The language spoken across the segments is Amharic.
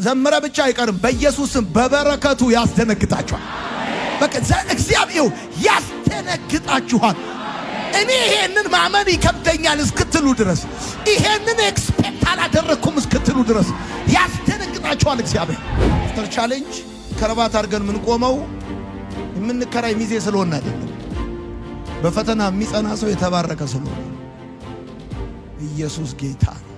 ዘመረ ብቻ አይቀርም በኢየሱስም በበረከቱ ያስደነግጣችኋል። በቃ እግዚአብሔር ያስደነግጣችኋል። እኔ ይሄንን ማመን ይከብደኛል እስክትሉ ድረስ ይሄንን ኤክስፔክት አላደረኩም እስክትሉ ድረስ ያስደነግጣችኋል እግዚአብሔር። አፍተር ቻሌንጅ ከረባት አድርገን ምን ቆመው የምንከራይ ሚዜ ስለሆነ አይደለም። በፈተና የሚጸና ሰው የተባረከ ስለሆነ ኢየሱስ ጌታ ነው።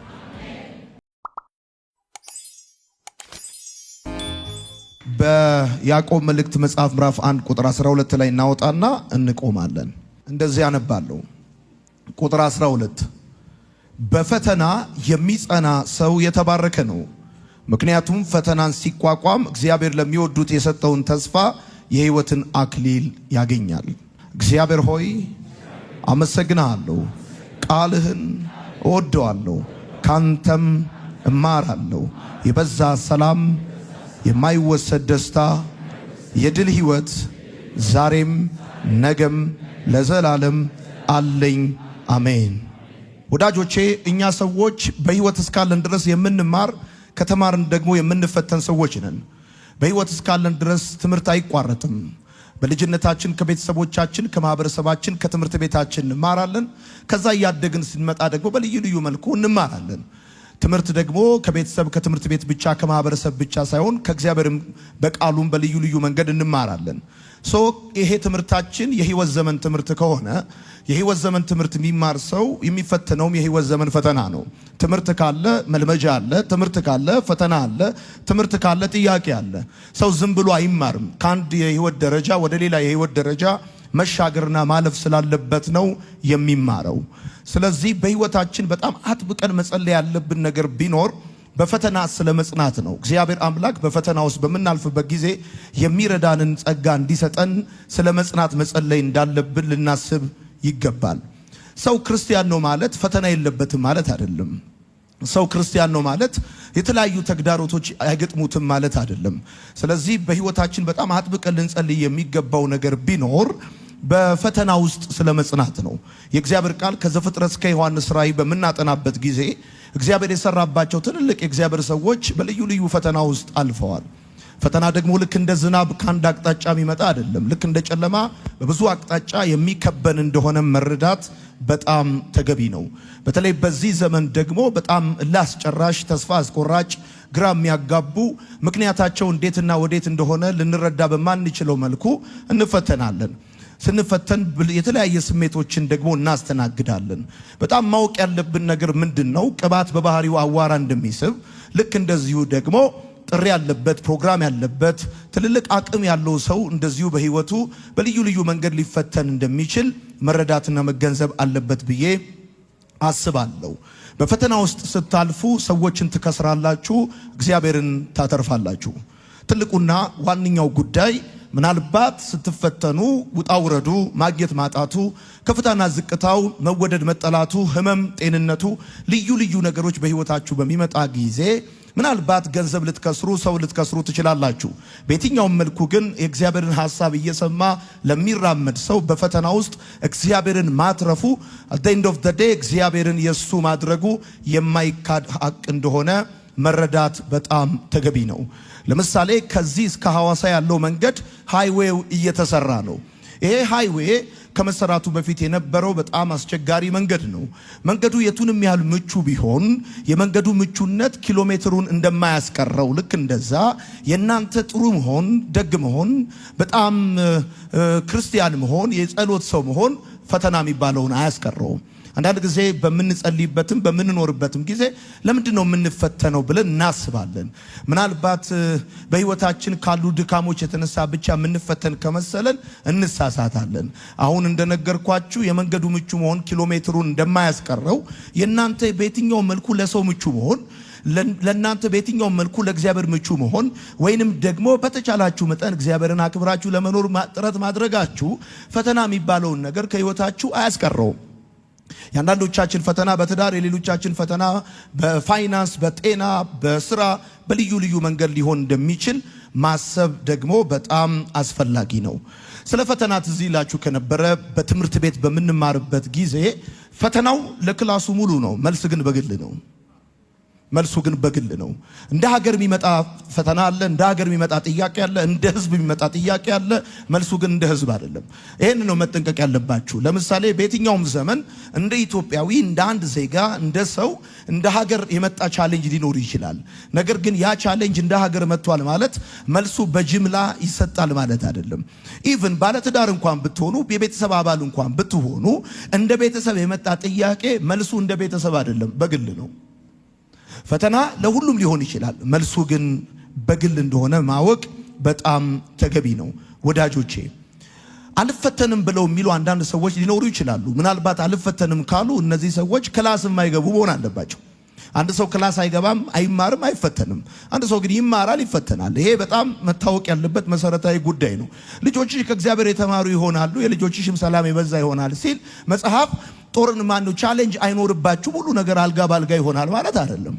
በያዕቆብ መልእክት መጽሐፍ ምዕራፍ 1 ቁጥር 12 ላይ እናወጣና እንቆማለን። እንደዚህ አነባለሁ። ቁጥር 12 በፈተና የሚጸና ሰው የተባረከ ነው፣ ምክንያቱም ፈተናን ሲቋቋም እግዚአብሔር ለሚወዱት የሰጠውን ተስፋ የሕይወትን አክሊል ያገኛል። እግዚአብሔር ሆይ አመሰግናለሁ፣ ቃልህን እወደዋለሁ፣ ካንተም እማራለሁ። የበዛ ሰላም፣ የማይወሰድ ደስታ፣ የድል ሕይወት ዛሬም ነገም ለዘላለም አለኝ። አሜን። ወዳጆቼ እኛ ሰዎች በሕይወት እስካለን ድረስ የምንማር ከተማርን ደግሞ የምንፈተን ሰዎች ነን። በሕይወት እስካለን ድረስ ትምህርት አይቋረጥም። በልጅነታችን ከቤተሰቦቻችን፣ ከማህበረሰባችን፣ ከትምህርት ቤታችን እንማራለን። ከዛ እያደግን ስንመጣ ደግሞ በልዩ ልዩ መልኩ እንማራለን። ትምህርት ደግሞ ከቤተሰብ ከትምህርት ቤት ብቻ ከማህበረሰብ ብቻ ሳይሆን ከእግዚአብሔርም በቃሉም በልዩ ልዩ መንገድ እንማራለን። ይሄ ትምህርታችን የሕይወት ዘመን ትምህርት ከሆነ የሕይወት ዘመን ትምህርት የሚማር ሰው የሚፈተነውም የሕይወት ዘመን ፈተና ነው። ትምህርት ካለ መልመጃ አለ፣ ትምህርት ካለ ፈተና አለ፣ ትምህርት ካለ ጥያቄ አለ። ሰው ዝም ብሎ አይማርም። ከአንድ የሕይወት ደረጃ ወደ ሌላ የሕይወት ደረጃ መሻገርና ማለፍ ስላለበት ነው የሚማረው። ስለዚህ በሕይወታችን በጣም አጥብቀን መጸለይ ያለብን ነገር ቢኖር በፈተና ስለ መጽናት ነው። እግዚአብሔር አምላክ በፈተና ውስጥ በምናልፍበት ጊዜ የሚረዳንን ጸጋ እንዲሰጠን ስለ መጽናት መጸለይ እንዳለብን ልናስብ ይገባል። ሰው ክርስቲያን ነው ማለት ፈተና የለበትም ማለት አይደለም። ሰው ክርስቲያን ነው ማለት የተለያዩ ተግዳሮቶች አይገጥሙትም ማለት አይደለም። ስለዚህ በሕይወታችን በጣም አጥብቀን ልንጸልይ የሚገባው ነገር ቢኖር በፈተና ውስጥ ስለ መጽናት ነው። የእግዚአብሔር ቃል ከዘፍጥረት እስከ ዮሐንስ ራእይ በምናጠናበት ጊዜ እግዚአብሔር የሰራባቸው ትልልቅ የእግዚአብሔር ሰዎች በልዩ ልዩ ፈተና ውስጥ አልፈዋል። ፈተና ደግሞ ልክ እንደ ዝናብ ከአንድ አቅጣጫ የሚመጣ አይደለም። ልክ እንደ ጨለማ በብዙ አቅጣጫ የሚከበን እንደሆነ መረዳት በጣም ተገቢ ነው። በተለይ በዚህ ዘመን ደግሞ በጣም ላስጨራሽ፣ ተስፋ አስቆራጭ፣ ግራ የሚያጋቡ ምክንያታቸው እንዴትና ወዴት እንደሆነ ልንረዳ በማንችለው መልኩ እንፈተናለን። ስንፈተን የተለያየ ስሜቶችን ደግሞ እናስተናግዳለን። በጣም ማወቅ ያለብን ነገር ምንድነው? ቅባት በባህሪው አዋራ እንደሚስብ ልክ እንደዚሁ ደግሞ ጥሪ ያለበት ፕሮግራም ያለበት ትልልቅ አቅም ያለው ሰው እንደዚሁ በሕይወቱ በልዩ ልዩ መንገድ ሊፈተን እንደሚችል መረዳትና መገንዘብ አለበት ብዬ አስባለሁ። በፈተና ውስጥ ስታልፉ ሰዎችን ትከስራላችሁ፣ እግዚአብሔርን ታተርፋላችሁ። ትልቁና ዋነኛው ጉዳይ ምናልባት ስትፈተኑ ውጣ ውረዱ፣ ማግኘት ማጣቱ፣ ከፍታና ዝቅታው፣ መወደድ መጠላቱ፣ ህመም ጤንነቱ፣ ልዩ ልዩ ነገሮች በሕይወታችሁ በሚመጣ ጊዜ ምናልባት ገንዘብ ልትከስሩ፣ ሰው ልትከስሩ ትችላላችሁ። በየትኛውም መልኩ ግን የእግዚአብሔርን ሐሳብ እየሰማ ለሚራመድ ሰው በፈተና ውስጥ እግዚአብሔርን ማትረፉ at the end of the day እግዚአብሔርን የሱ ማድረጉ የማይካድ ሐቅ እንደሆነ መረዳት በጣም ተገቢ ነው። ለምሳሌ ከዚህ እስከ ሐዋሳ ያለው መንገድ ሃይዌው እየተሰራ ነው። ይሄ ሃይዌይ ከመሰራቱ በፊት የነበረው በጣም አስቸጋሪ መንገድ ነው። መንገዱ የቱንም ያህል ምቹ ቢሆን የመንገዱ ምቹነት ኪሎሜትሩን እንደማያስቀረው ልክ እንደዛ የናንተ ጥሩ መሆን፣ ደግ መሆን፣ በጣም ክርስቲያን መሆን፣ የጸሎት ሰው መሆን ፈተና የሚባለውን አያስቀረውም። አንዳንድ ጊዜ በምንጸልይበትም በምንኖርበትም ጊዜ ለምንድን ነው የምንፈተነው ብለን እናስባለን። ምናልባት በሕይወታችን ካሉ ድካሞች የተነሳ ብቻ የምንፈተን ከመሰለን እንሳሳታለን። አሁን እንደነገርኳችሁ የመንገዱ ምቹ መሆን ኪሎሜትሩን እንደማያስቀረው የናንተ በየትኛው መልኩ ለሰው ምቹ መሆን፣ ለናንተ በየትኛው መልኩ ለእግዚአብሔር ምቹ መሆን ወይንም ደግሞ በተቻላችሁ መጠን እግዚአብሔርን አክብራችሁ ለመኖር ጥረት ማድረጋችሁ ፈተና የሚባለውን ነገር ከሕይወታችሁ አያስቀረውም። የአንዳንዶቻችን ፈተና በትዳር፣ የሌሎቻችን ፈተና በፋይናንስ፣ በጤና፣ በስራ በልዩ ልዩ መንገድ ሊሆን እንደሚችል ማሰብ ደግሞ በጣም አስፈላጊ ነው። ስለ ፈተና ትዝ ይላችሁ ከነበረ በትምህርት ቤት በምንማርበት ጊዜ ፈተናው ለክላሱ ሙሉ ነው፣ መልስ ግን በግል ነው። መልሱ ግን በግል ነው። እንደ ሀገር የሚመጣ ፈተና አለ፣ እንደ ሀገር የሚመጣ ጥያቄ አለ፣ እንደ ህዝብ የሚመጣ ጥያቄ አለ። መልሱ ግን እንደ ህዝብ አይደለም። ይሄን ነው መጠንቀቅ ያለባችሁ። ለምሳሌ በየትኛውም ዘመን እንደ ኢትዮጵያዊ፣ እንደ አንድ ዜጋ፣ እንደ ሰው፣ እንደ ሀገር የመጣ ቻሌንጅ ሊኖር ይችላል። ነገር ግን ያ ቻሌንጅ እንደ ሀገር መጥቷል ማለት መልሱ በጅምላ ይሰጣል ማለት አይደለም። ኢቭን ባለትዳር እንኳን ብትሆኑ፣ የቤተሰብ አባል እንኳን ብትሆኑ እንደ ቤተሰብ የመጣ ጥያቄ መልሱ እንደ ቤተሰብ አይደለም፣ በግል ነው። ፈተና ለሁሉም ሊሆን ይችላል። መልሱ ግን በግል እንደሆነ ማወቅ በጣም ተገቢ ነው። ወዳጆቼ አልፈተንም ብለው የሚሉ አንዳንድ ሰዎች ሊኖሩ ይችላሉ። ምናልባት አልፈተንም ካሉ እነዚህ ሰዎች ክላስ የማይገቡ መሆን አለባቸው። አንድ ሰው ክላስ አይገባም፣ አይማርም፣ አይፈተንም። አንድ ሰው ግን ይማራል፣ ይፈተናል። ይሄ በጣም መታወቅ ያለበት መሰረታዊ ጉዳይ ነው። ልጆችሽ ከእግዚአብሔር የተማሩ ይሆናሉ፣ የልጆችሽም ሰላም የበዛ ይሆናል ሲል መጽሐፍ ጦርን ማነው ቻሌንጅ አይኖርባችሁ ሁሉ ነገር አልጋ ባልጋ ይሆናል ማለት አይደለም።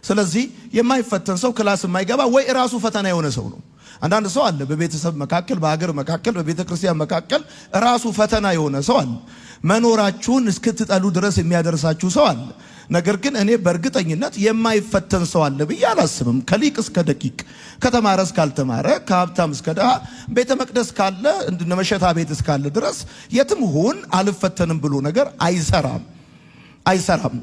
ስለዚህ የማይፈተን ሰው ክላስ የማይገባ ወይ ራሱ ፈተና የሆነ ሰው ነው። አንዳንድ ሰው አለ በቤተሰብ መካከል፣ በሀገር መካከል፣ በቤተክርስቲያን መካከል ራሱ ፈተና የሆነ ሰው አለ። መኖራችሁን እስክትጠሉ ድረስ የሚያደርሳችሁ ሰው አለ። ነገር ግን እኔ በእርግጠኝነት የማይፈተን ሰው አለ ብዬ አላስብም። ከሊቅ እስከ ደቂቅ፣ ከተማረ እስካልተማረ፣ ከሀብታም እስከ ድሃ፣ ቤተ መቅደስ ካለ እንደ መሸታ ቤት እስካለ ድረስ የትም ሁን አልፈተንም ብሎ ነገር አይሰራም።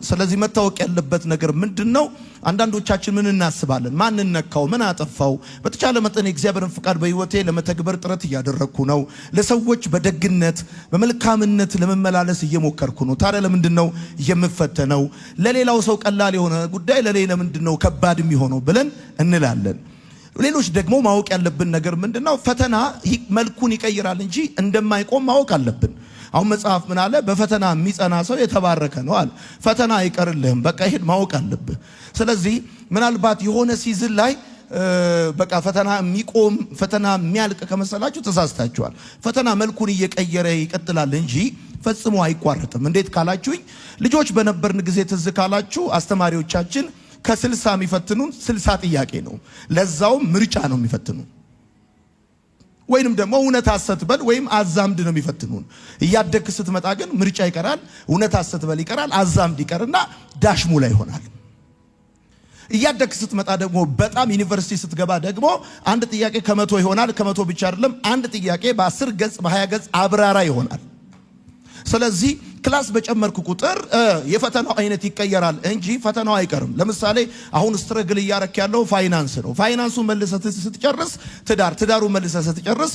ስለዚህ መታወቅ ያለበት ነገር ምንድነው? አንዳንዶቻችን ምን እናስባለን? ማን ነካው? ምን አጠፋው? በተቻለ መጠን የእግዚአብሔርን ፍቃድ በህይወቴ ለመተግበር ጥረት እያደረኩ ነው። ለሰዎች በደግነት በመልካምነት ለመመላለስ እየሞከርኩ ነው። ታዲያ ለምንድነው የምፈተነው? ለሌላው ሰው ቀላል የሆነ ጉዳይ ለኔ ለምንድነው ከባድ የሚሆነው ብለን እንላለን። ሌሎች ደግሞ ማወቅ ያለብን ነገር ምንድነው? ፈተና መልኩን ይቀይራል እንጂ እንደማይቆም ማወቅ አለብን። አሁን መጽሐፍ ምን አለ? በፈተና የሚጸና ሰው የተባረከ ነው አለ። ፈተና አይቀርልህም። በቃ ይሄን ማወቅ አለብህ። ስለዚህ ምናልባት የሆነ ሲዝን ላይ በቃ ፈተና የሚቆም ፈተና የሚያልቅ ከመሰላችሁ ተሳስታችኋል። ፈተና መልኩን እየቀየረ ይቀጥላል እንጂ ፈጽሞ አይቋረጥም። እንዴት ካላችሁኝ ልጆች በነበርን ጊዜ ትዝ ካላችሁ አስተማሪዎቻችን ከ60 የሚፈትኑን 60 ጥያቄ ነው። ለዛውም ምርጫ ነው የሚፈትኑን። ወይንም ደግሞ እውነት አሰትበል ወይም አዛምድ ነው የሚፈትኑን። እያደግ ስትመጣ ግን ምርጫ ይቀራል፣ እውነት አሰትበል ይቀራል፣ አዛምድ ይቀርና ዳሽሙላ ይሆናል። እያደግ ስትመጣ ደግሞ በጣም ዩኒቨርሲቲ ስትገባ ደግሞ አንድ ጥያቄ ከመቶ ይሆናል። ከመቶ ብቻ አይደለም፣ አንድ ጥያቄ በ10 ገጽ በ20 ገጽ አብራራ ይሆናል። ስለዚህ ክላስ በጨመርኩ ቁጥር የፈተናው አይነት ይቀየራል እንጂ ፈተናው አይቀርም። ለምሳሌ አሁን ስትረግል እያረክ ያለው ፋይናንስ ነው። ፋይናንሱ መልሰህ ስትጨርስ ትዳሩ መልሰህ ስትጨርስ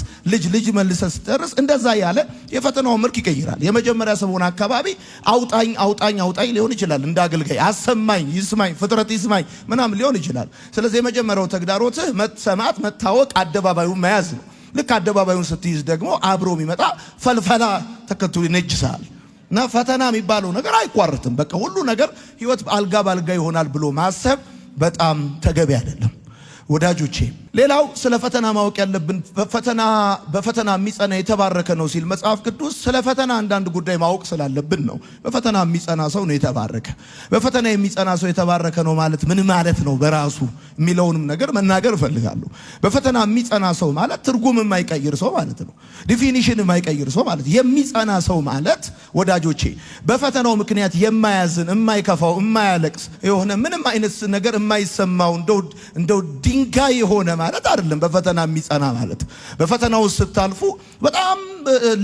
ልጅ መልሰህ ስትጨርስ እንደዛ ያለ የፈተናው መልክ ይቀይራል። የመጀመሪያ ሰሞን አካባቢ አውጣኝ ሊሆን ይችላል። እንደ አገልጋይ አሰማኝ፣ ይስማኝ፣ ፍጥረት ይስማኝ ምናምን ሊሆን ይችላል። ስለዚህ የመጀመሪያው ተግዳሮትህ መሰማት፣ መታወቅ፣ አደባባዩን መያዝ ነው። ልክ አደባባዩን ስትይዝ ደግሞ አብሮ የሚመጣ ፈልፈላ ተከትሎ ይነጅሳል። እና ፈተና የሚባለው ነገር አይቋረጥም። በቃ ሁሉ ነገር ህይወት አልጋ ባልጋ ይሆናል ብሎ ማሰብ በጣም ተገቢ አይደለም ወዳጆቼ። ሌላው ስለ ፈተና ማወቅ ያለብን በፈተና የሚጸና የተባረከ ነው ሲል መጽሐፍ ቅዱስ ስለ ፈተና አንዳንድ ጉዳይ ማወቅ ስላለብን ነው። በፈተና የሚጸና ሰው ነው የተባረከ። በፈተና የሚጸና ሰው የተባረከ ነው ማለት ምን ማለት ነው በራሱ የሚለውንም ነገር መናገር እፈልጋለሁ። በፈተና የሚጸና ሰው ማለት ትርጉም የማይቀይር ሰው ማለት ነው። ዲፊኒሽን የማይቀይር ሰው ማለት የሚጸና ሰው ማለት ወዳጆቼ በፈተናው ምክንያት የማያዝን፣ የማይከፋው፣ የማያለቅስ የሆነ ምንም አይነት ነገር የማይሰማው እንደው ድንጋይ የሆነ ማለት አይደለም። በፈተና የሚጸና ማለት በፈተናው ስታልፉ በጣም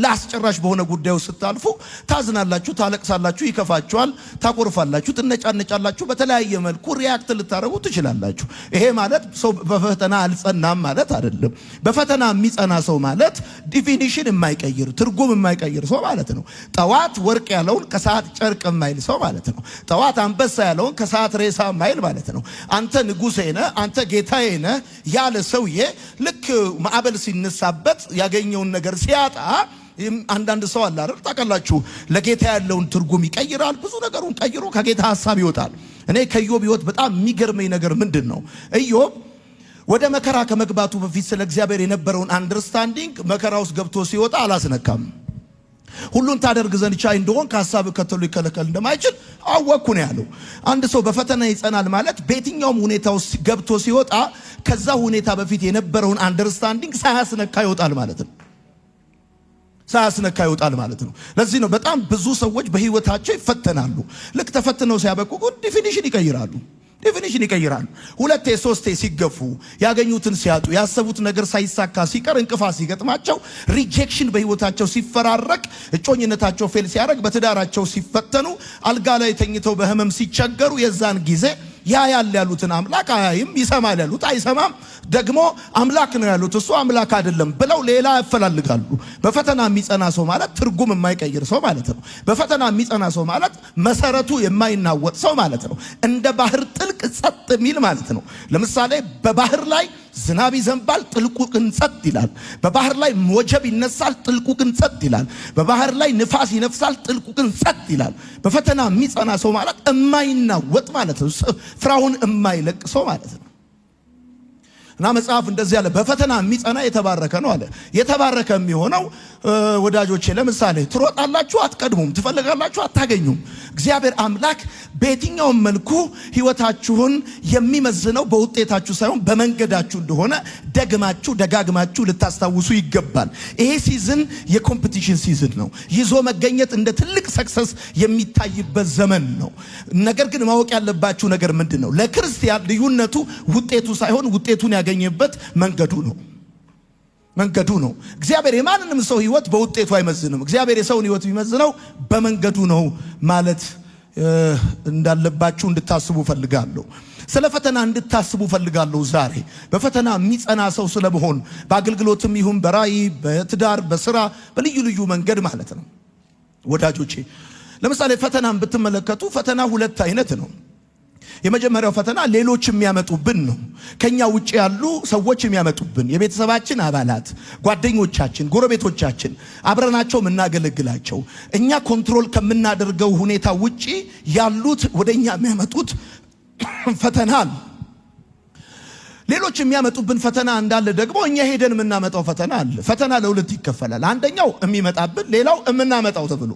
ላስጨራሽ በሆነ ጉዳዩ ስታልፉ ታዝናላችሁ፣ ታለቅሳላችሁ፣ ይከፋችኋል፣ ታቆርፋላችሁ፣ ትነጫነጫላችሁ፣ በተለያየ መልኩ ሪያክት ልታረጉ ትችላላችሁ። ይሄ ማለት ሰው በፈተና አልጸናም ማለት አይደለም። በፈተና የሚጸና ሰው ማለት ዲፊኒሽን የማይቀይር ትርጉም የማይቀይር ሰው ማለት ነው። ጠዋት ወርቅ ያለውን ከሰዓት ጨርቅ የማይል ሰው ማለት ነው። ጠዋት አንበሳ ያለውን ከሰዓት ሬሳ የማይል ማለት ነው። አንተ ንጉሴ ነህ፣ አንተ ጌታዬ ነህ ያለ ሰውዬ ልክ ማዕበል ሲነሳበት ያገኘውን ነገር ሲያጣ አንዳንድ ሰው አለ አይደል? ታውቃላችሁ፣ ለጌታ ያለውን ትርጉም ይቀይራል። ብዙ ነገሩን ቀይሮ ከጌታ ሐሳብ ይወጣል። እኔ ከኢዮብ ሕይወት በጣም የሚገርመኝ ነገር ምንድን ነው? ኢዮብ ወደ መከራ ከመግባቱ በፊት ስለ እግዚአብሔር የነበረውን አንደርስታንዲንግ መከራ ውስጥ ገብቶ ሲወጣ አላስነካም። ሁሉን ታደርግ ዘንድ ቻይ እንደሆን ከሐሳብ ከተሉ ይከለከል እንደማይችል አወቅኩ ነው ያለው። አንድ ሰው በፈተና ይጸናል ማለት በየትኛውም ሁኔታ ውስጥ ገብቶ ሲወጣ ከዛ ሁኔታ በፊት የነበረውን አንደርስታንዲንግ ሳያስነካ ይወጣል ማለት ነው። ሳያስነካ ይወጣል ማለት ነው። ለዚህ ነው በጣም ብዙ ሰዎች በህይወታቸው ይፈተናሉ። ልክ ተፈትነው ሲያበቁ ዲፊኒሽን ይቀይራሉ። ዴፊኒሽን ይቀይራሉ። ሁለቴ ሶስቴ ሲገፉ ያገኙትን ሲያጡ ያሰቡት ነገር ሳይሳካ ሲቀር እንቅፋት ሲገጥማቸው ሪጀክሽን በህይወታቸው ሲፈራረቅ እጮኝነታቸው ፌል ሲያደርግ በትዳራቸው ሲፈተኑ አልጋ ላይ ተኝተው በህመም ሲቸገሩ የዛን ጊዜ ያ ያሉትን አምላክ አያይም፣ ይሰማል ያሉት አይሰማም፣ ደግሞ አምላክ ነው ያሉት እሱ አምላክ አይደለም ብለው ሌላ ያፈላልጋሉ። በፈተና የሚጸና ሰው ማለት ትርጉም የማይቀይር ሰው ማለት ነው። በፈተና የሚጸና ሰው ማለት መሰረቱ የማይናወጥ ሰው ማለት ነው። እንደ ባህር ጥልቅ ጸጥ የሚል ማለት ነው። ለምሳሌ በባህር ላይ ዝናብ ይዘንባል፣ ጥልቁ ግን ጸጥ ይላል። በባህር ላይ ወጀብ ይነሳል፣ ጥልቁ ግን ጸጥ ይላል። በባህር ላይ ንፋስ ይነፍሳል፣ ጥልቁ ግን ጸጥ ይላል። በፈተና የሚጸና ሰው ማለት የማይናወጥ ማለት ነው። ፍራውን የማይለቅ ሰው ማለት ነው። እና መጽሐፍ እንደዚህ ያለ በፈተና የሚጸና የተባረከ ነው አለ። የተባረከ የሚሆነው ወዳጆቼ ለምሳሌ ትሮጣላችሁ አትቀድሙም፣ ትፈልጋላችሁ አታገኙም። እግዚአብሔር አምላክ በየትኛውም መልኩ ህይወታችሁን የሚመዝነው በውጤታችሁ ሳይሆን በመንገዳችሁ እንደሆነ ደጋግማችሁ ልታስታውሱ ይገባል። ይሄ ሲዝን የኮምፒቲሽን ሲዝን ነው። ይዞ መገኘት እንደ ትልቅ ሰክሰስ የሚታይበት ዘመን ነው። ነገር ግን ማወቅ ያለባችሁ ነገር ምንድን ነው? ለክርስቲያን ልዩነቱ ውጤቱ ሳይሆን ውጤቱን ያገኘበት መንገዱ ነው። እግዚአብሔር የማንንም ሰው ህይወት በውጤቱ አይመዝንም። እግዚአብሔር የሰውን ህይወት የሚመዝነው በመንገዱ ነው ማለት እንዳለባችሁ እንድታስቡ ፈልጋለሁ። ስለ ፈተና እንድታስቡ ፈልጋለሁ። ዛሬ በፈተና የሚጸና ሰው ስለመሆን በአገልግሎትም ይሁን በራእይ በትዳር በስራ በልዩ ልዩ መንገድ ማለት ነው። ወዳጆቼ ለምሳሌ ፈተናን ብትመለከቱ ፈተና ሁለት አይነት ነው። የመጀመሪያው ፈተና ሌሎች የሚያመጡብን ነው። ከኛ ውጪ ያሉ ሰዎች የሚያመጡብን የቤተሰባችን አባላት፣ ጓደኞቻችን፣ ጎረቤቶቻችን አብረናቸው የምናገለግላቸው እኛ ኮንትሮል ከምናደርገው ሁኔታ ውጪ ያሉት ወደኛ የሚያመጡት ፈተና አለ። ሌሎች የሚያመጡብን ፈተና እንዳለ ደግሞ እኛ ሄደን የምናመጣው ፈተና አለ። ፈተና ለሁለት ይከፈላል። አንደኛው የሚመጣብን፣ ሌላው የምናመጣው ተብሎ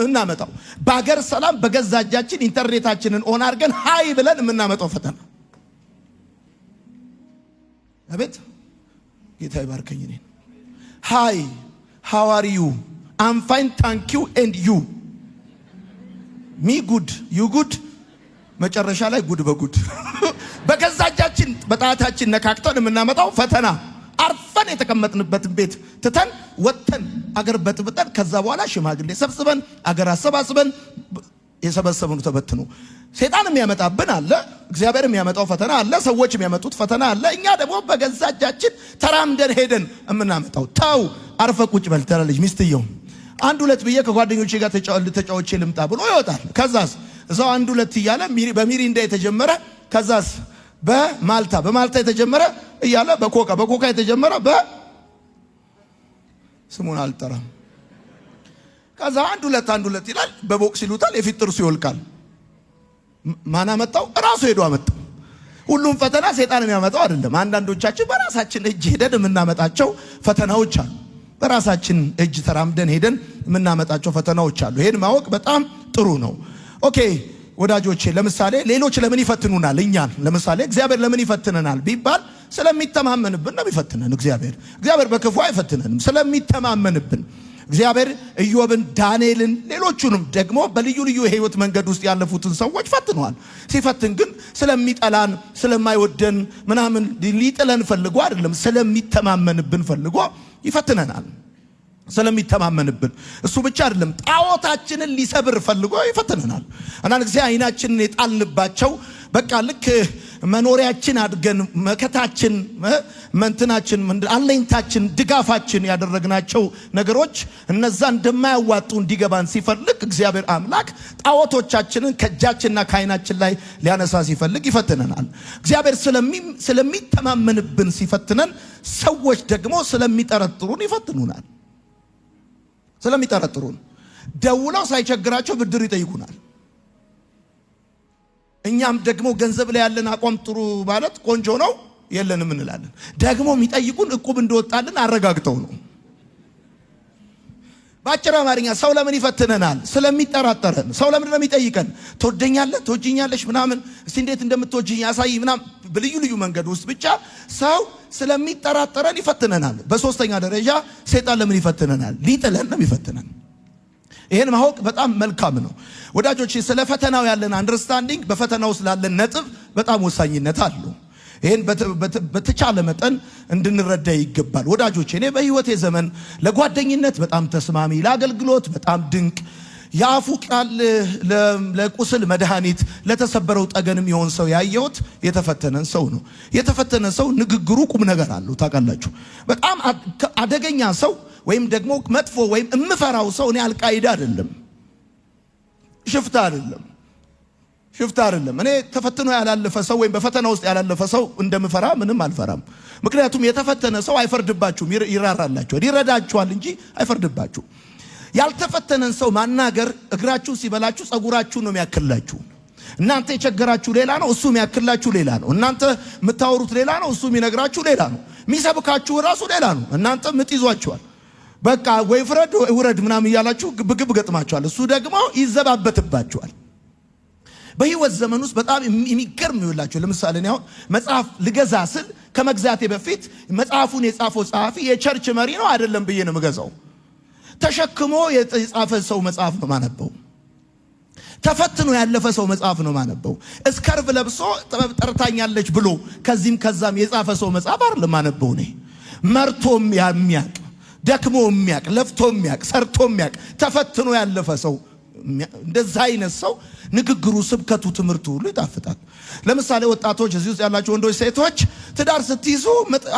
እናመጣው። በአገር ሰላም በገዛ እጃችን ኢንተርኔታችንን ኦን አድርገን ሃይ ብለን የምናመጣው ፈተና። አቤት ጌታ ይባርከኝ። እኔ ሃይ ሃው አር ዩ አም ፋይን ታንክ ዩ ኤንድ ዩ ሚ ጉድ ዩ ጉድ። መጨረሻ ላይ ጉድ በጉድ በገዛ እጃችን በጣታችን ነካክተን የምናመጣው ፈተና። አርፈን የተቀመጥንበትን ቤት ትተን ወጥተን አገር በጥብጠን ከዛ በኋላ ሽማግሌ ሰብስበን አገር አሰባስበን የሰበሰብነው ተበትኖ ሰይጣን የሚያመጣብን አለ። እግዚአብሔር የሚያመጣው ፈተና አለ። ሰዎች የሚያመጡት ፈተና አለ። እኛ ደግሞ በገዛ እጃችን ተራምደን ሄደን የምናመጣው። ታው አርፈ ቁጭ በል ትላለች ሚስትየው። አንድ ሁለት ብዬ ከጓደኞቼ ጋር ተጫውቼ ልምጣ ብሎ ይወጣል። ከዛስ እዛው አንድ ሁለት እያለ በሚሪንዳ የተጀመረ ከዛስ በማልታ የተጀመረ እያለ በኮካ የተጀመረ ስሙን አልጠራም። ከዛ አንድ ሁለት ይላል። በቦክስ ይሉታል። የፊት ጥርሱ ይወልቃል። ማን አመጣው? ራሱ ሄዶ አመጣው። ሁሉም ፈተና ሰይጣን የሚያመጣው አይደለም። አንዳንዶቻችን በራሳችን እጅ ሄደን የምናመጣቸው ፈተናዎች አሉ። በራሳችን እጅ ተራምደን ሄደን የምናመጣቸው ፈተናዎች አሉ። ይሄን ማወቅ በጣም ጥሩ ነው። ኦኬ ወዳጆቼ ለምሳሌ ሌሎች ለምን ይፈትኑናል? እኛን ለምሳሌ እግዚአብሔር ለምን ይፈትነናል ቢባል ስለሚተማመንብን ነው የሚፈትነን። እግዚአብሔር በክፉ አይፈትነንም፣ ስለሚተማመንብን። እግዚአብሔር ኢዮብን፣ ዳንኤልን፣ ሌሎቹንም ደግሞ በልዩ ልዩ የህይወት መንገድ ውስጥ ያለፉትን ሰዎች ፈትነዋል። ሲፈትን ግን ስለሚጠላን ስለማይወደን ምናምን ሊጥለን ፈልጎ አይደለም፣ ስለሚተማመንብን ፈልጎ ይፈትነናል። ስለሚተማመንብን እሱ ብቻ አይደለም፣ ጣዖታችንን ሊሰብር ፈልጎ ይፈትነናል። አንዳንድ ጊዜ አይናችንን የጣልንባቸው በቃ ልክ መኖሪያችን አድርገን መከታችን መንትናችን አለኝታችን ድጋፋችን ያደረግናቸው ነገሮች እነዛ እንደማያዋጡ እንዲገባን ሲፈልግ እግዚአብሔር አምላክ ጣዖቶቻችንን ከእጃችንና ከአይናችን ላይ ሊያነሳ ሲፈልግ ይፈትነናል። እግዚአብሔር ስለሚተማመንብን ሲፈትነን፣ ሰዎች ደግሞ ስለሚጠረጥሩን ይፈትኑናል። ስለሚጠረጥሩን ደውለው ሳይቸግራቸው ብድር ይጠይቁናል። እኛም ደግሞ ገንዘብ ላይ ያለን አቋም ጥሩ ማለት ቆንጆ ነው የለንም እንላለን። ደግሞ የሚጠይቁን እቁብ እንደወጣልን አረጋግጠው ነው። በአጭር አማርኛ ሰው ለምን ይፈትነናል? ስለሚጠራጠረን። ሰው ለምን ነው የሚጠይቀን? ትወደኛለህ፣ ትወጂኛለሽ ምናምን፣ እስቲ እንዴት እንደምትወጂኝ ያሳይ ምናምን፣ በልዩ ልዩ መንገድ ውስጥ ብቻ ሰው ስለሚጠራጠረን ይፈትነናል። በሶስተኛ ደረጃ ሰይጣን ለምን ይፈትነናል? ሊጥለን ነው የሚፈትነን። ይሄን ማወቅ በጣም መልካም ነው ወዳጆቼ። ስለ ፈተናው ያለን አንደርስታንዲንግ በፈተናው ስላለን ነጥብ በጣም ወሳኝነት አለው። ይሄን በተቻለ መጠን እንድንረዳ ይገባል ወዳጆቼ። እኔ በህይወቴ ዘመን ለጓደኝነት በጣም ተስማሚ፣ ለአገልግሎት በጣም ድንቅ፣ ያፉ ቃል ለቁስል መድኃኒት፣ ለተሰበረው ጠገንም የሆን ሰው ያየሁት የተፈተነን ሰው ነው። የተፈተነ ሰው ንግግሩ ቁም ነገር አለው ታውቃላችሁ። በጣም አደገኛ ሰው ወይም ደግሞ መጥፎ ወይም እምፈራው ሰው እኔ አልቃይዳ አይደለም፣ ሽፍታ አይደለም። እኔ ተፈትኖ ያላለፈ ሰው ወይም በፈተና ውስጥ ያላለፈ ሰው እንደምፈራ ምንም አልፈራም። ምክንያቱም የተፈተነ ሰው አይፈርድባችሁም፣ ይራራላችኋል፣ ይረዳችኋል እንጂ አይፈርድባችሁም። ያልተፈተነን ሰው ማናገር እግራችሁ ሲበላችሁ ጸጉራችሁ ነው የሚያክላችሁ። እናንተ የቸገራችሁ ሌላ ነው፣ እሱ የሚያክላችሁ ሌላ ነው። እናንተ የምታወሩት ሌላ ነው፣ እሱ የሚነግራችሁ ሌላ ነው። የሚሰብካችሁ ራሱ ሌላ ነው። እናንተ ምጥ ይዟችኋል። በቃ ወይ ፍረድ ውረድ ምናምን እያላችሁ ግብግብ ገጥማችኋል። እሱ ደግሞ ይዘባበትባችኋል። በህይወት ዘመን ውስጥ በጣም የሚገርም ይውላችሁ። ለምሳሌ እኔ አሁን መጽሐፍ ልገዛ ስል ከመግዛቴ በፊት መጽሐፉን የጻፈው ጸሐፊ የቸርች መሪ ነው አይደለም ብዬ ነው የምገዛው። ተሸክሞ የጻፈ ሰው መጽሐፍ ነው ማነበው። ተፈትኖ ያለፈ ሰው መጽሐፍ ነው ማነበው። እስከርብ ለብሶ ጥበብ ጠርታኛለች ብሎ ከዚህም ከዛም የጻፈ ሰው መጽሐፍ አይደለም ማነበው። እኔ መርቶም የሚያቅ ደክሞ የሚያቅ ለፍቶ የሚያቅ ሰርቶ የሚያቅ ተፈትኖ ያለፈ ሰው እንደዛ አይነት ሰው ንግግሩ፣ ስብከቱ፣ ትምህርቱ ሁሉ ይጣፍጣል። ለምሳሌ ወጣቶች እዚህ ውስጥ ያላችሁ ወንዶች፣ ሴቶች ትዳር ስትይዙ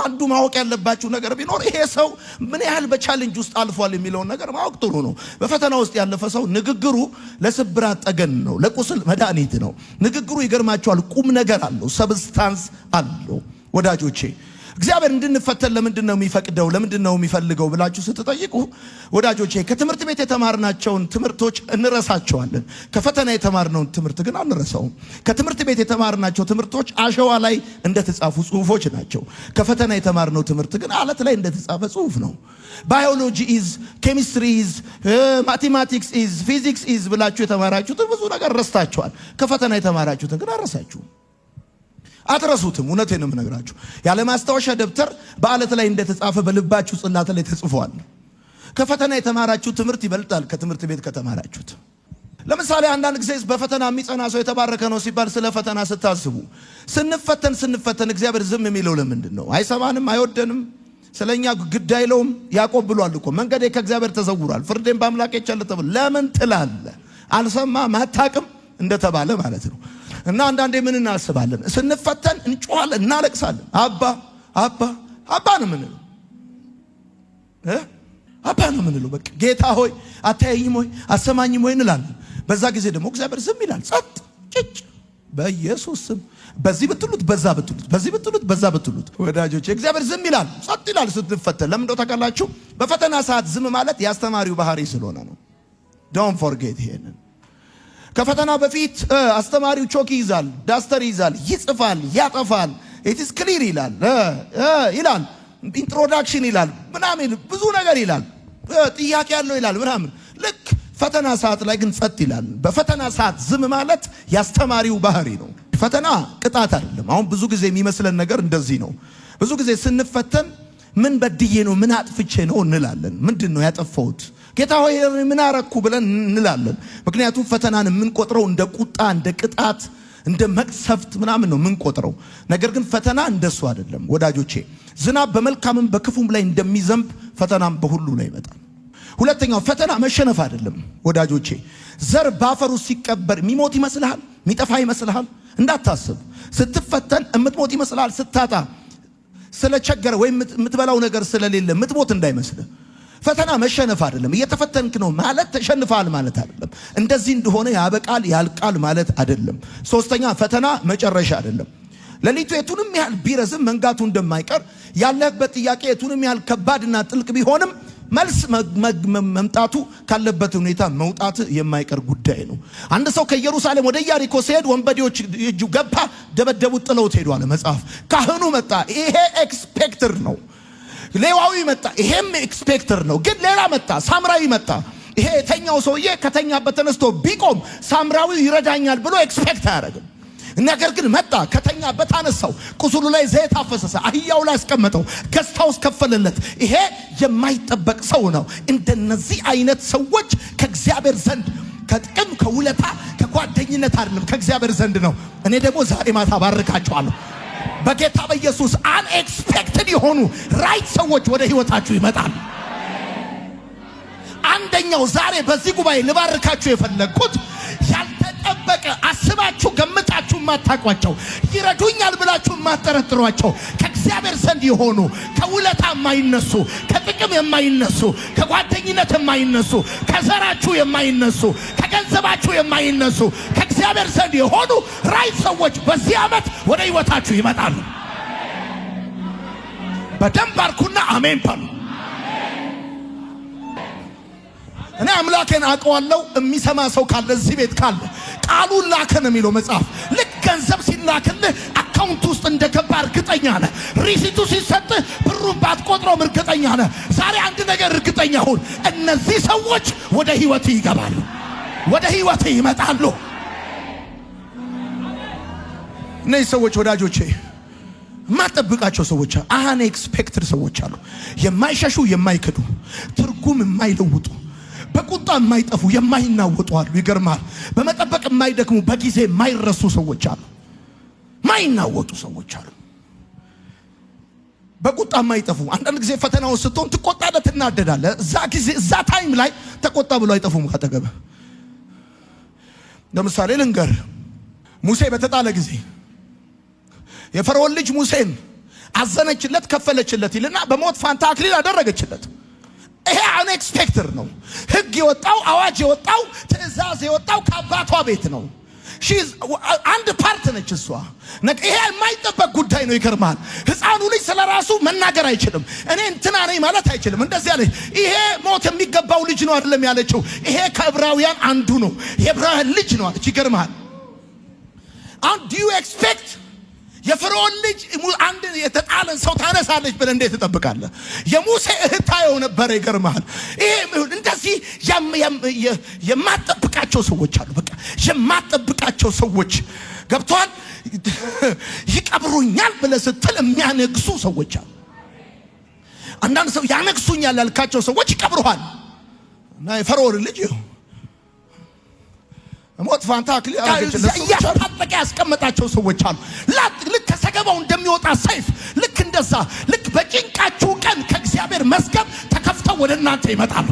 አንዱ ማወቅ ያለባችሁ ነገር ቢኖር ይሄ ሰው ምን ያህል በቻሌንጅ ውስጥ አልፏል የሚለውን ነገር ማወቅ ጥሩ ነው። በፈተና ውስጥ ያለፈ ሰው ንግግሩ ለስብራት ጠገን ነው፣ ለቁስል መድኃኒት ነው። ንግግሩ ይገርማችኋል፣ ቁም ነገር አለው፣ ሰብስታንስ አለው ወዳጆቼ። እግዚአብሔር እንድንፈተን ለምንድን ነው የሚፈቅደው? ለምንድን ነው የሚፈልገው ብላችሁ ስትጠይቁ ወዳጆቼ ከትምህርት ቤት የተማርናቸውን ትምህርቶች እንረሳቸዋለን። ከፈተና የተማርነውን ትምህርት ግን አንረሳውም። ከትምህርት ቤት የተማርናቸው ትምህርቶች አሸዋ ላይ እንደተጻፉ ጽሁፎች ናቸው። ከፈተና የተማርነው ትምህርት ግን አለት ላይ እንደተጻፈ ጽሁፍ ነው። ባዮሎጂ ኢዝ፣ ኬሚስትሪ ኢዝ፣ ማቴማቲክስ ኢዝ፣ ፊዚክስ ኢዝ ብላችሁ የተማራችሁትን ብዙ ነገር ረስታችኋል። ከፈተና የተማራችሁትን ግን አረሳችሁ፣ አትረሱትም። እውነቴን ነው የምነግራችሁ። ያለ ማስታወሻ ደብተር በአለት ላይ እንደተጻፈ በልባችሁ ጽላት ላይ ተጽፏል። ከፈተና የተማራችሁ ትምህርት ይበልጣል ከትምህርት ቤት ከተማራችሁት። ለምሳሌ አንዳንድ ጊዜ በፈተና የሚጸና ሰው የተባረከ ነው ሲባል ስለ ፈተና ስታስቡ ስንፈተን እግዚአብሔር ዝም የሚለው ለምንድን ነው? አይሰማንም? አይወደንም? ስለኛ ግድ አይለውም? ያዕቆብ ብሏል እኮ መንገዴ ከእግዚአብሔር ተሰውሯል፣ ፍርዴን በአምላኬ ቸል ተብሏል። ለምን ትላለህ? አልሰማም አታቅም እንደተባለ ማለት ነው። እና አንዳንዴ ምን እናስባለን? ስንፈተን እንጮሃለን፣ እናለቅሳለን። አባ ነው ምንለው፣ አባ ነው ምንለው። በቃ ጌታ ሆይ አታየኝም ወይ አሰማኝም ወይ እንላለን። በዛ ጊዜ ደግሞ እግዚአብሔር ዝም ይላል፣ ጸጥ ጭጭ። በኢየሱስ ስም በዚህ ብትሉት በዛ ብትሉት፣ በዚህ ብትሉት በዛ ብትሉት፣ ወዳጆቼ እግዚአብሔር ዝም ይላል፣ ጸጥ ይላል ስትፈተን። ለምን እንደው ታውቃላችሁ? በፈተና ሰዓት ዝም ማለት የአስተማሪው ባህሪ ስለሆነ ነው። ዶንት ፎርጌት ይሄንን። ከፈተና በፊት አስተማሪው ቾክ ይዛል፣ ዳስተር ይዛል፣ ይጽፋል፣ ያጠፋል፣ ኢትስ ክሊር ይላል፣ ኢንትሮዳክሽን ይላል፣ ምናምን ብዙ ነገር ይላል፣ ጥያቄ ያለው ይላል ምናምን። ልክ ፈተና ሰዓት ላይ ግን ጸጥ ይላል። በፈተና ሰዓት ዝም ማለት ያስተማሪው ባህሪ ነው። ፈተና ቅጣት አይደለም። አሁን ብዙ ጊዜ የሚመስለን ነገር እንደዚህ ነው። ብዙ ጊዜ ስንፈተን ምን በድዬ ነው ምን አጥፍቼ ነው እንላለን። ምንድን ነው ያጠፋሁት? ጌታ ሆይ ምን አረኩ ብለን እንላለን። ምክንያቱም ፈተናን የምንቆጥረው እንደ ቁጣ፣ እንደ ቅጣት፣ እንደ መቅሰፍት ምናምን ነው የምንቆጥረው። ነገር ግን ፈተና እንደሱ አይደለም ወዳጆቼ። ዝናብ በመልካምም በክፉም ላይ እንደሚዘንብ ፈተናም በሁሉ ላይ ይመጣል። ሁለተኛው ፈተና መሸነፍ አይደለም ወዳጆቼ። ዘር ባፈሩ ሲቀበር የሚሞት ይመስልሃል? የሚጠፋ ይመስልሃል? እንዳታስብ። ስትፈተን የምትሞት ይመስልሃል? ስታጣ ስለቸገረ ወይም የምትበላው ነገር ስለሌለ የምትሞት እንዳይመስልህ። ፈተና መሸነፍ አይደለም። እየተፈተንክ ነው ማለት ተሸንፋል ማለት አይደለም። እንደዚህ እንደሆነ ያበቃል ያልቃል ማለት አይደለም። ሶስተኛ ፈተና መጨረሻ አይደለም። ሌሊቱ የቱንም ያህል ቢረዝም መንጋቱ እንደማይቀር ያለበት ጥያቄ የቱንም ያህል ከባድና ጥልቅ ቢሆንም መልስ መምጣቱ ካለበት ሁኔታ መውጣት የማይቀር ጉዳይ ነው። አንድ ሰው ከኢየሩሳሌም ወደ ኢያሪኮ ሲሄድ ወንበዴዎች እጁ ገባ፣ ደበደቡት፣ ጥለውት ሄዱ አለ መጽሐፍ። ካህኑ መጣ፣ ይሄ ኤክስፔክትር ነው። ሌዋዊ መጣ፣ ይሄም ኤክስፔክተር ነው። ግን ሌላ መጣ፣ ሳምራዊ መጣ። ይሄ የተኛው ሰውዬ ከተኛበት ተነስቶ ቢቆም ሳምራዊ ይረዳኛል ብሎ ኤክስፔክት አያደርግም። ነገር ግን መጣ፣ ከተኛበት አነሳው፣ ቁስሉ ላይ ዘይት አፈሰሰ፣ አህያው ላይ አስቀመጠው፣ ገዝታውስ ከፈለለት። ይሄ የማይጠበቅ ሰው ነው። እንደነዚህ አይነት ሰዎች ከእግዚአብሔር ከእግዚአብሔር ዘንድ ከጥቅም ከውለታ ከጓደኝነት አይደለም ከእግዚአብሔር ዘንድ ነው። እኔ ደግሞ ዛሬ ማታ ባርካቸዋለሁ በጌታ በኢየሱስ። አንኤክስፔክትድ የሆኑ ራይት ሰዎች ወደ ህይወታችሁ ይመጣሉ። አንደኛው ዛሬ በዚህ ጉባኤ ልባርካችሁ የፈለግኩት ያልተጠበቀ አስባችሁ ገምታችሁ ማታቋቸው ይረዱኛል ብላችሁ ማጠረጥሯቸው ከእግዚአብሔር ዘንድ የሆኑ ከውለታ የማይነሱ ከጥቅም የማይነሱ ከጓደኝነት የማይነሱ ከዘራችሁ የማይነሱ ከገንዘባችሁ የማይነሱ ከእግዚአብሔር ዘንድ የሆኑ ራይት ሰዎች በዚህ ዓመት ወደ ህይወታችሁ ይመጣሉ። በደንብ ባርኩና አሜን በሉ። እኔ አምላኬን አውቀዋለሁ። የሚሰማ ሰው ካለ እዚህ ቤት ካለ ቃሉን ላከ ነው የሚለው መጽሐፍ። ልክ ገንዘብ ሲላክልህ አካውንት ውስጥ እንደገባ እርግጠኛ ነህ። ሪሲቱ ሲሰጥ ብሩን ባትቆጥረውም እርግጠኛ ነህ። ዛሬ አንድ ነገር እርግጠኛ ሁን፣ እነዚህ ሰዎች ወደ ህይወት ይገባሉ፣ ወደ ህይወት ይመጣሉ። እነዚህ ሰዎች ወዳጆቼ ማጠብቃቸው ሰዎች አንኤክስፔክትድ ሰዎች አሉ። የማይሸሹ የማይክዱ ትርጉም የማይለውጡ በቁጣ የማይጠፉ የማይናወጡ አሉ። ይገርማል። በመጠበቅ የማይደክሙ በጊዜ የማይረሱ ሰዎች አሉ። ማይናወጡ ሰዎች አሉ። በቁጣ የማይጠፉ አንዳንድ ጊዜ ፈተናው ስትሆን ትቆጣለህ፣ ትናደዳለህ። እዛ ጊዜ እዛ ታይም ላይ ተቆጣ ብሎ አይጠፉም ካጠገበ። ለምሳሌ ልንገር፣ ሙሴ በተጣለ ጊዜ የፈርዖን ልጅ ሙሴን አዘነችለት፣ ከፈለችለት ይልና በሞት ፋንታ አክሊል አደረገችለት። ይሄ አንኤክስፔክትድ ነው። ህግ የወጣው አዋጅ የወጣው ትእዛዝ የወጣው ከአባቷ ቤት ነው። አንድ ፓርት ነች እሷ። ይሄ የማይጠበቅ ጉዳይ ነው። ይገርማል። ህፃኑ ልጅ ስለራሱ መናገር አይችልም። እኔ እንትና ነኝ ማለት አይችልም። እንደዚህ ያለች ይሄ ሞት የሚገባው ልጅ ነው አይደለም ያለችው። ይሄ ከዕብራውያን አንዱ ነው፣ የዕብራውያን ልጅ ነው አለች። ይገርማል። አሁን ዱ ዩ ኤክስፔክት የፈርዖን ልጅ አንድ የተጣለን ሰው ታነሳለች ብለህ እንዴት ትጠብቃለህ? የሙሴ እህት ታየው ነበር። ይገርማል። ይሄ እንደዚህ የማጠብቃቸው ሰዎች አሉ። በቃ የማጠብቃቸው ሰዎች ገብቷል። ይቀብሩኛል ብለህ ስትል የሚያነግሱ ሰዎች አሉ። አንዳንድ ሰው ያነግሱኛል ያልካቸው ሰዎች ይቀብሩሃል። እና የፈርዖን ልጅ ሞት ፋንታ አክሊል ያስታጠቀ ያስቀመጣቸው ሰዎች አሉ። ልክ ከሰገባው እንደሚወጣ ሰይፍ ልክ እንደዛ ልክ በጭንቃችሁ ቀን ከእግዚአብሔር መዝገብ ተከፍተው ወደ እናንተ ይመጣሉ።